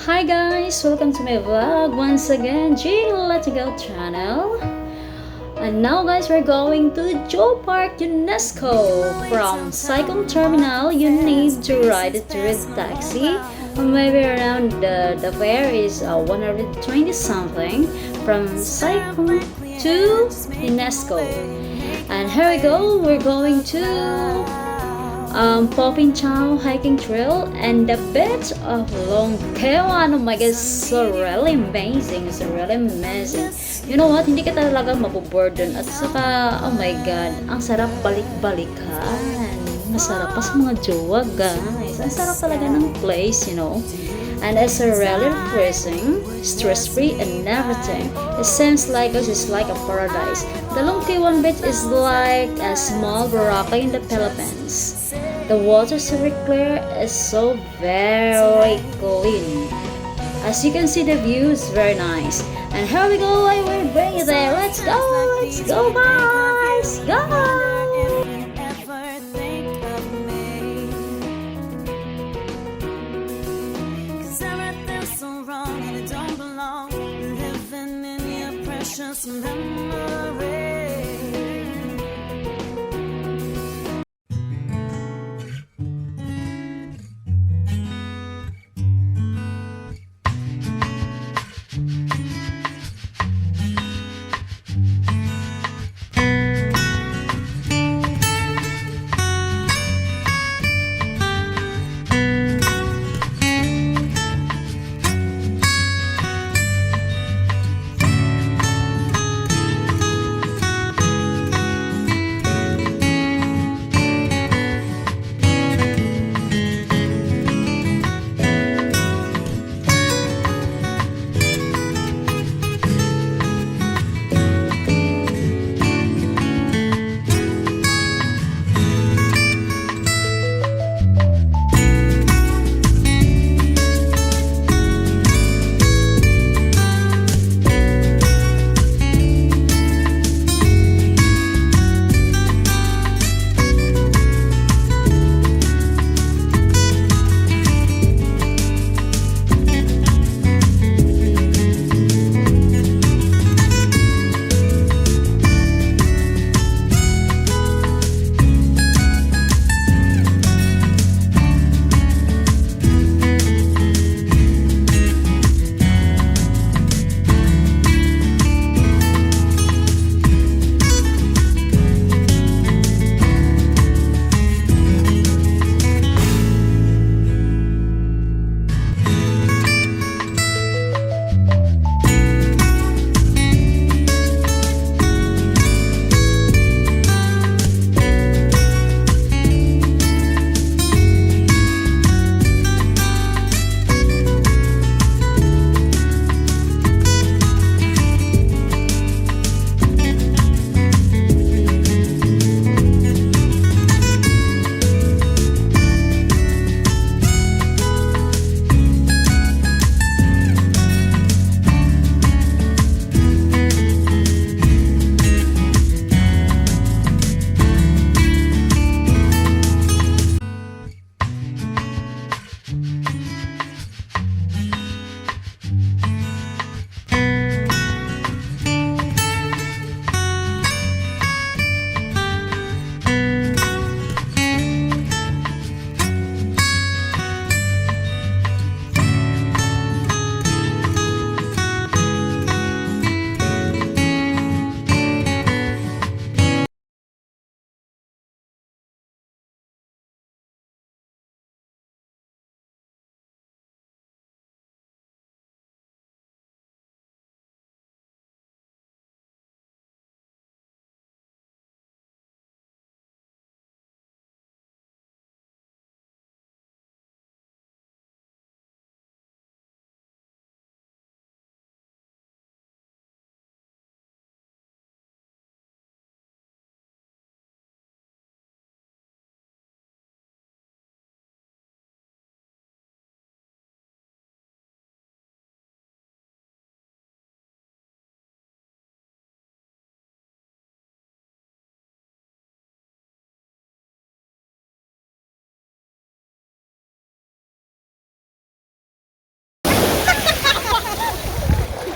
Hi guys, welcome to my vlog once again, G Let's Go channel. And now guys, we're going to GEOPARK UNESCO. From Cyclone Terminal, you need to ride a tourist taxi. Maybe around the fare is 120 something from Cyclone to UNESCO. And here we go, we're going to CHAU hiking trail and the beach of LUNGKI. Oh my god, so really amazing. It's really amazing. You know what? Hindi ka talaga maboboard dun. At saka, oh my god, ang sarap balik-balikan. Masarap pa sa mga jowa, guys. Ang sarap talaga ng place, you know. And it's a really refreshing, stress-free and everything. It seems like it's like a paradise. The LUNGKI one beach is like a small Boracay in the Philippines. The water is very clear, it's so very clean. As you can see, the view is very nice. And here we go, I will bring you there. Let's go guys, go!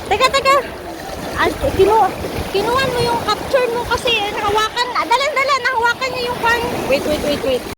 Teka. Kinuha mo yung capture mo kasi nahawakan. Dala, nahawakan niya yung pan. Wait.